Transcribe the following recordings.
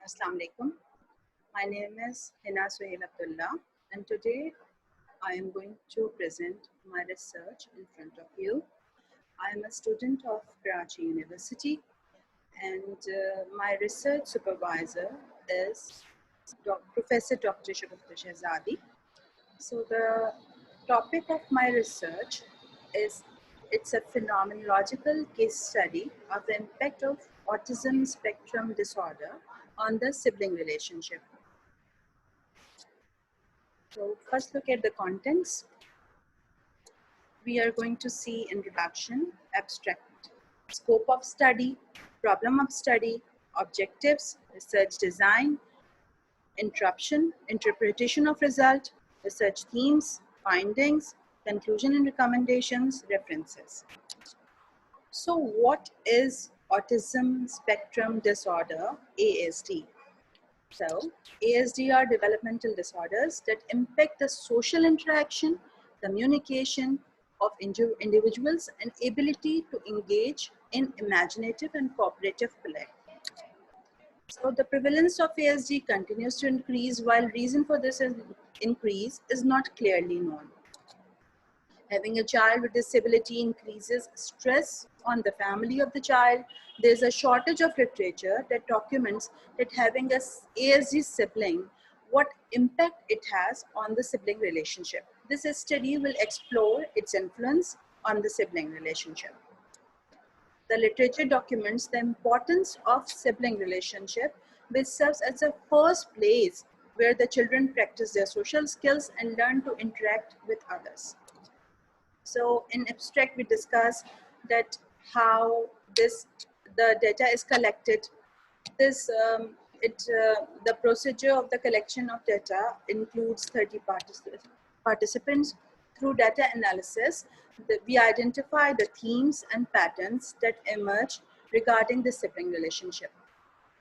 Assalamu alaikum. My name is Hina Abdullah, and today I am going to present my research in front of you. I am a student of Karachi University, and my research supervisor is Professor Dr. Shagufta Shehzadi. So the topic of my research is it's a phenomenological case study of the impact of autism spectrum disorder on the sibling relationship. So first look at the contents. We are going to see introduction, abstract, scope of study, problem of study, objectives, research design, interpretation of result, research themes, findings, conclusion and recommendations, references. So what is autism spectrum disorder, ASD? So ASD are developmental disorders that impact the social interaction, communication of individuals and ability to engage in imaginative and cooperative play. So the prevalence of ASD continues to increase while reason for this increase is not clearly known. Having a child with disability increases stress on the family of the child. There's a shortage of literature that documents that having a ASD sibling, what impact it has on the sibling relationship. This study will explore its influence on the sibling relationship. The literature documents the importance of sibling relationship, which serves as a first place where the children practice their social skills and learn to interact with others. So in abstract, we discuss that how the data is collected. The procedure of the collection of data includes 30 participants. Through data analysis, we identify the themes and patterns that emerge regarding the sibling relationship.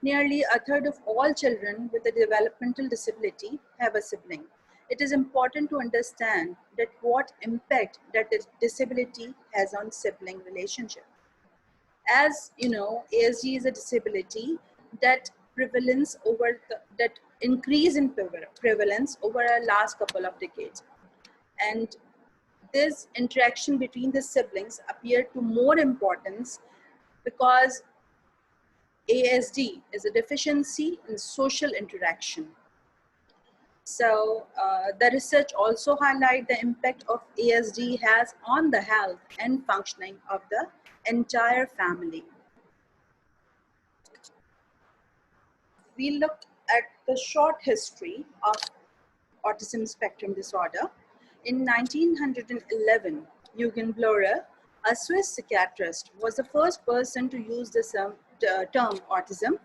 Nearly a third of all children with a developmental disability have a sibling. It is important to understand that what impact that disability has on sibling relationship. As you know, ASD is a disability that increase in prevalence over a last couple of decades. And this interaction between the siblings appeared to more importance because ASD is a deficiency in social interaction. So the research also highlights the impact of ASD has on the health and functioning of the entire family. We look at the short history of autism spectrum disorder. In 1911, Eugen Bleuler, a Swiss psychiatrist, was the first person to use the term autism,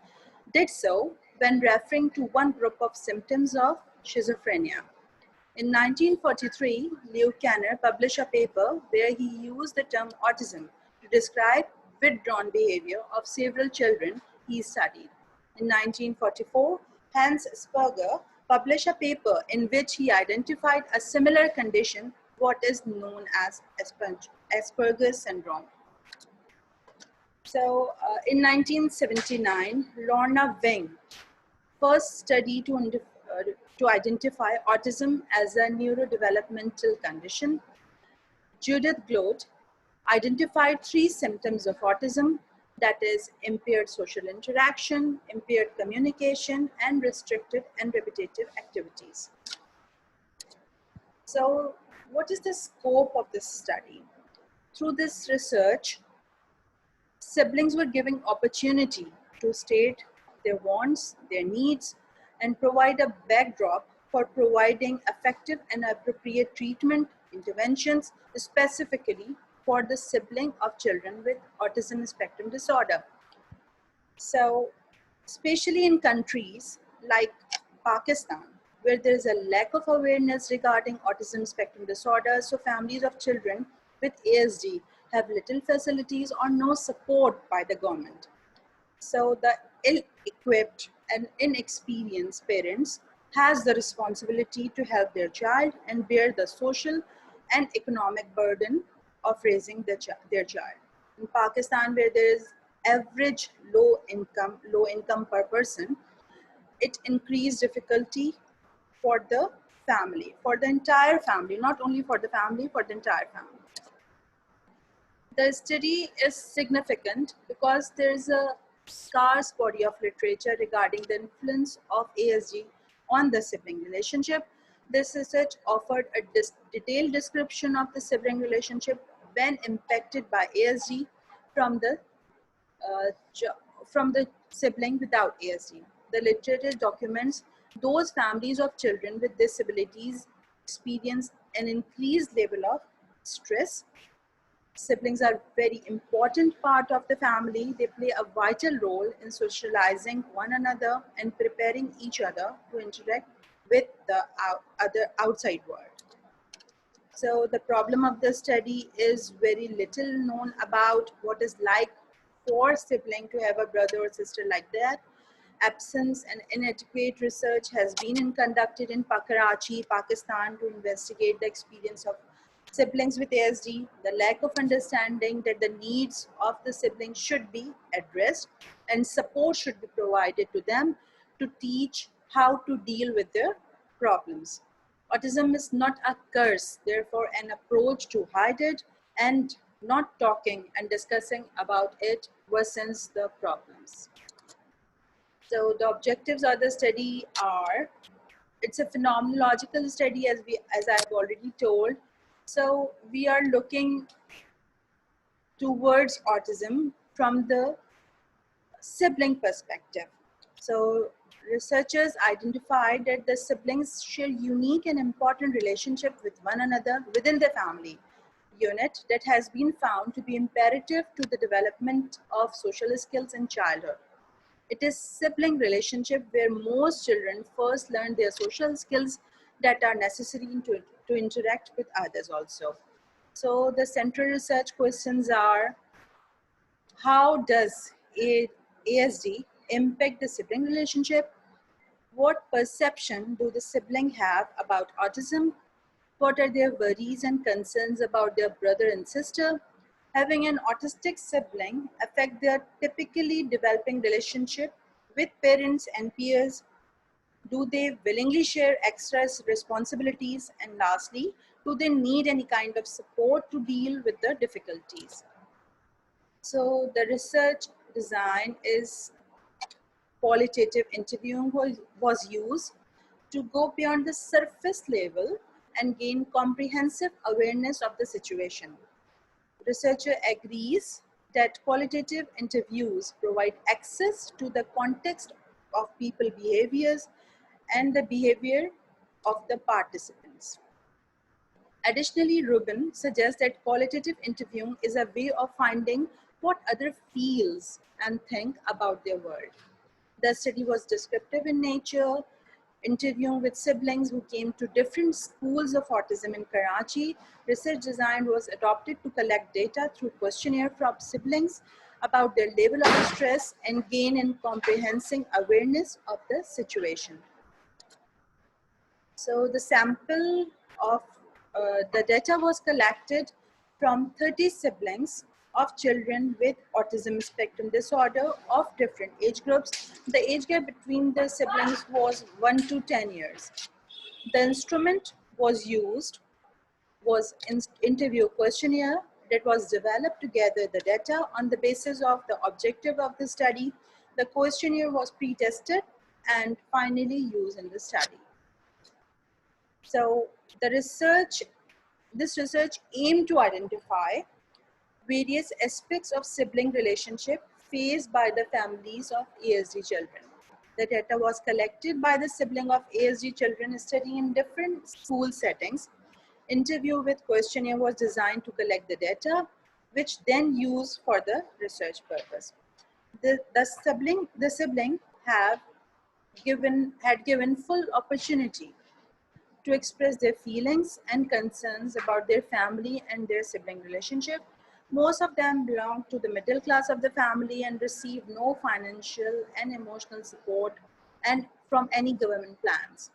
did so when referring to one group of symptoms of schizophrenia. In 1943, Leo Kanner published a paper where he used the term autism to describe withdrawn behavior of several children he studied. In 1944, Hans Asperger published a paper in which he identified a similar condition, what is known as Asperger's syndrome. So in 1979, Lorna Wing first study to identify autism as a neurodevelopmental condition. Judith Gloat identified 3 symptoms of autism, that is impaired social interaction, impaired communication, and restricted and repetitive activities. So what is the scope of this study? Through this research, siblings were given opportunity to state their wants, their needs, and provide a backdrop for providing effective and appropriate treatment interventions specifically for the sibling of children with autism spectrum disorder. So, especially in countries like Pakistan, where there is a lack of awareness regarding autism spectrum disorder, so families of children with ASD have little facilities or no support by the government. So the ill-equipped and inexperienced parents has the responsibility to help their child and bear the social and economic burden of raising their child. In Pakistan, where there is average low income per person, it increased difficulty for the family, for the entire family, not only for the family, for the entire family. The study is significant because there is a scarce body of literature regarding the influence of ASD on the sibling relationship. This research offered a detailed description of the sibling relationship when impacted by ASD from the uh, from the sibling without ASD. The literature documents those families of children with disabilities experience an increased level of stress. Siblings are very important part of the family. They play a vital role in socializing one another and preparing each other to interact with the other outside world. So the problem of the study is very little known about what is like for sibling to have a brother or sister like that. Absence and inadequate research has been conducted in Karachi, Pakistan to investigate the experience of siblings with ASD. The lack of understanding that the needs of the siblings should be addressed and support should be provided to them to teach how to deal with their problems. Autism is not a curse, therefore an approach to hide it, and not talking and discussing about it worsens the problems. So the objectives of the study are, it's a phenomenological study as I've already told. So we are looking towards autism from the sibling perspective. So researchers identified that the siblings share unique and important relationship with one another within the family unit that has been found to be imperative to the development of social skills in childhood. It is sibling relationship where most children first learn their social skills that are necessary to interact with others also. So the central research questions are, how does ASD impact the sibling relationship? What perception do the sibling have about autism? What are their worries and concerns about their brother and sister? Having an autistic sibling affect their typically developing relationship with parents and peers? Do they willingly share extra responsibilities? And lastly, do they need any kind of support to deal with the difficulties? So the research design is qualitative interviewing was used to go beyond the surface level and gain comprehensive awareness of the situation. Researcher agrees that qualitative interviews provide access to the context of people behaviors and the behavior of the participants. Additionally, Rubin suggests that qualitative interviewing is a way of finding what other feels and think about their world. The study was descriptive in nature, interviewing with siblings who came to different schools of autism in Karachi. Research design was adopted to collect data through questionnaire from siblings about their level of stress and gain in comprehending awareness of the situation. So the sample of the data was collected from 30 siblings of children with autism spectrum disorder of different age groups. The age gap between the siblings was 1 to 10 years. The instrument was used was an interview questionnaire that was developed to gather the data on the basis of the objective of the study. The questionnaire was pre-tested and finally used in the study. So this research aimed to identify various aspects of sibling relationship faced by the families of ASD children. The data was collected by the sibling of ASD children studying in different school settings. Interview with questionnaire was designed to collect the data, which then used for the research purpose. The sibling had given full opportunity to express their feelings and concerns about their family and their sibling relationship. Most of them belong to the middle class of the family and receive no financial and emotional support and from any government plans.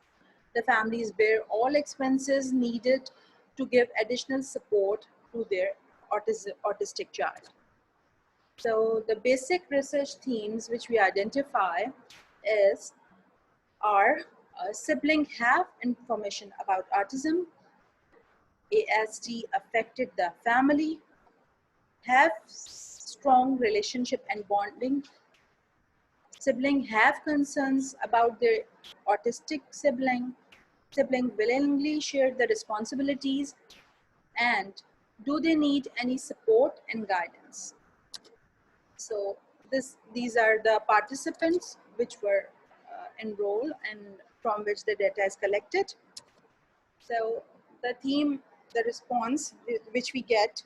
The families bear all expenses needed to give additional support to their autistic child. So the basic research themes which we identify is are sibling have information about autism, ASD affected the family, have strong relationship and bonding, sibling have concerns about their autistic sibling willingly share the responsibilities, and do they need any support and guidance. So these are the participants which were enrolled and from which the data is collected. So the theme, the response which we get,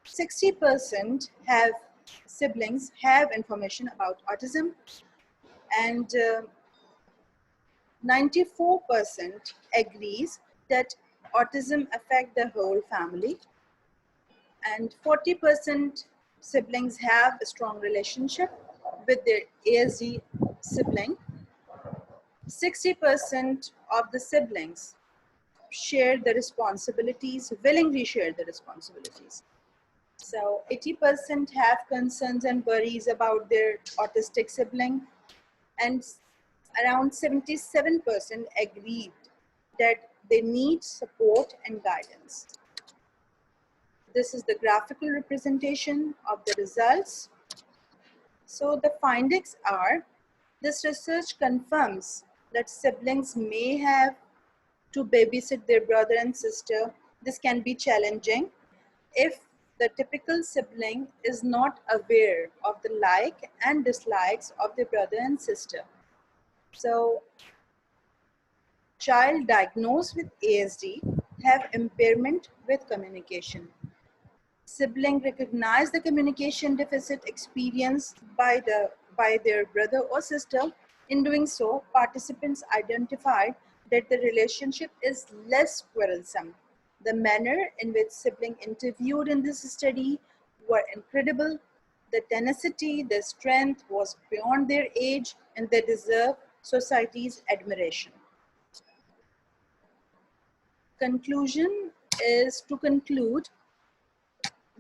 60% have siblings have information about autism, and 94% agrees that autism affect the whole family, and 40% siblings have a strong relationship with their ASD sibling. 60% of the siblings share the responsibilities, willingly share the responsibilities. So 80% have concerns and worries about their autistic sibling, and around 77% agreed that they need support and guidance. This is the graphical representation of the results. So the findings are, this research confirms that siblings may have to babysit their brother and sister. This can be challenging if the typical sibling is not aware of the like and dislikes of their brother and sister. So child diagnosed with ASD have impairment with communication. Sibling recognize the communication deficit experienced by their brother or sister. In doing so, participants identified that the relationship is less quarrelsome. The manner in which siblings interviewed in this study were incredible. The tenacity, the strength was beyond their age, and they deserve society's admiration. Conclusion is to conclude,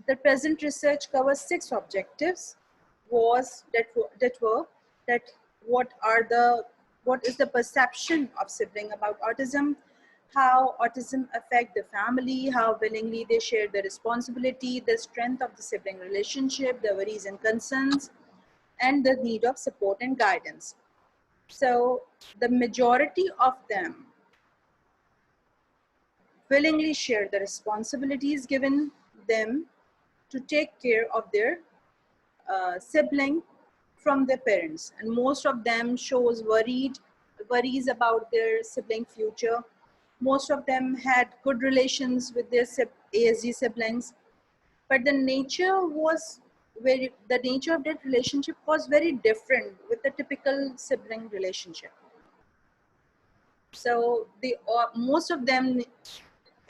the present research covers 6 objectives. Was that were that what is the perception of sibling about autism, how autism affect the family, how willingly they share the responsibility, the strength of the sibling relationship, the worries and concerns, and the need of support and guidance. So the majority of them willingly share the responsibilities given them to take care of their sibling from their parents, and most of them shows worries about their sibling future. Most of them had good relations with their ASD siblings, but the nature of that relationship was very different with the typical sibling relationship. So most of them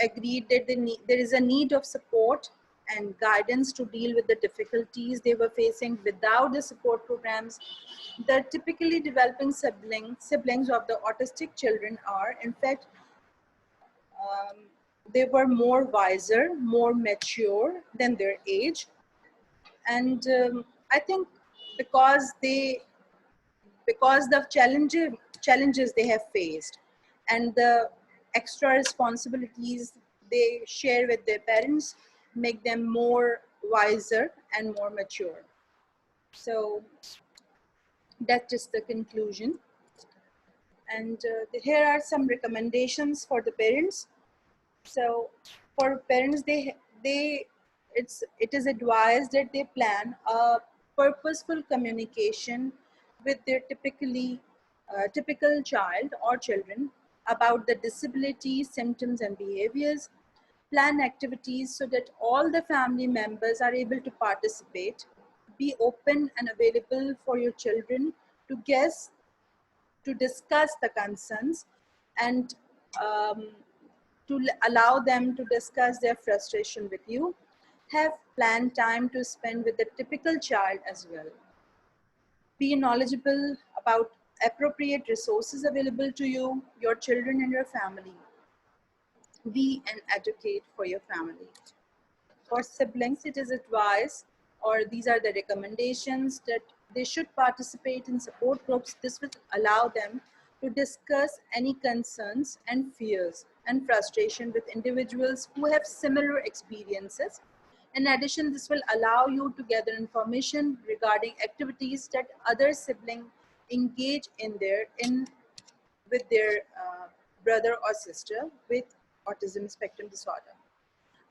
agreed that there is a need of support and guidance to deal with the difficulties they were facing. Without the support programs, the typically developing siblings of the autistic children are, in fact, they were more wiser, more mature than their age. And I think because the challenges they have faced and the extra responsibilities they share with their parents make them more wiser and more mature. So that is the conclusion. And here are some recommendations for the parents. So for parents, it is advised that they plan a purposeful communication with their typical child or children about the disability, symptoms, and behaviors. Plan activities so that all the family members are able to participate. Be open and available for your children to discuss the concerns, and to allow them to discuss their frustration with you. Have planned time to spend with the typical child as well. Be knowledgeable about appropriate resources available to you, your children, and your family. Be an advocate for your family. For siblings, it is advised, or these are the recommendations, that they should participate in support groups. This will allow them to discuss any concerns and fears and frustration with individuals who have similar experiences. In addition, this will allow you to gather information regarding activities that other siblings engage in with their brother or sister with autism spectrum disorder.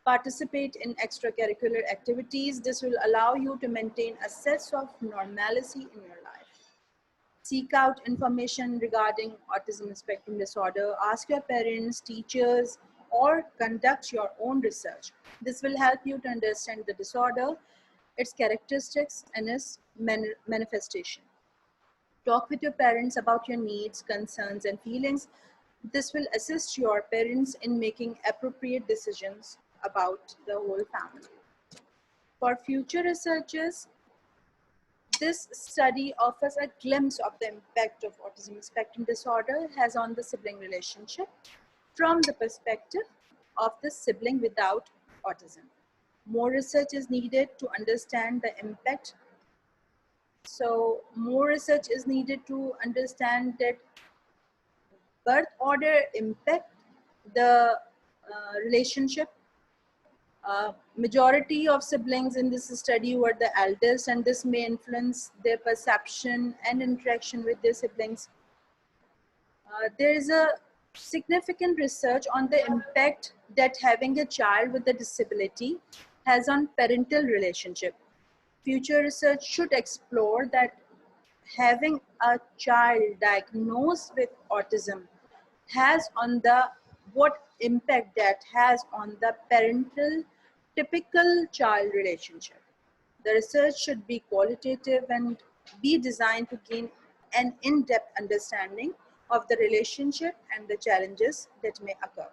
Participate in extracurricular activities. This will allow you to maintain a sense of normalcy in your life. Seek out information regarding autism spectrum disorder. Ask your parents, teachers, or conduct your own research. This will help you to understand the disorder, its characteristics, and its manifestation. Talk with your parents about your needs, concerns, and feelings. This will assist your parents in making appropriate decisions about the whole family. For future researchers, this study offers a glimpse of the impact of autism spectrum disorder has on the sibling relationship from the perspective of the sibling without autism. More research is needed to understand the impact. So more research is needed to understand that birth order impact the relationship. Majority of siblings in this study were the eldest, and this may influence their perception and interaction with their siblings. There is a significant research on the impact that having a child with a disability has on parental relationship. Future research should explore that having a child diagnosed with autism has on the what impact that has on the parental typical child relationship. The research should be qualitative and be designed to gain an in-depth understanding of the relationship and the challenges that may occur.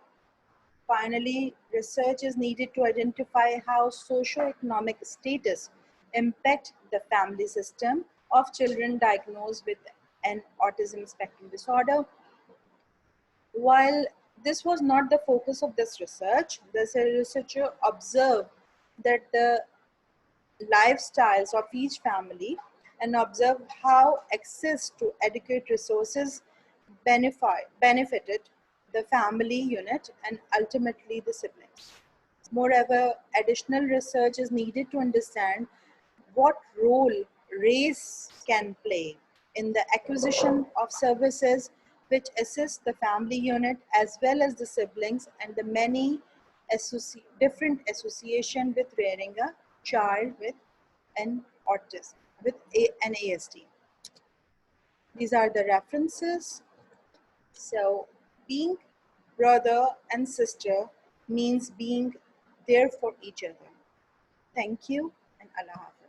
Finally, research is needed to identify how socioeconomic status impact the family system of children diagnosed with an autism spectrum disorder. While this was not the focus of this research, the researcher observed that the lifestyles of each family and observed how access to adequate resources benefited the family unit and ultimately the siblings. Moreover, additional research is needed to understand what role race can play in the acquisition of services which assist the family unit as well as the siblings and the many different association with rearing a child with an autism, with an ASD. These are the references. So being brother and sister means being there for each other. Thank you and Allah Hafiz.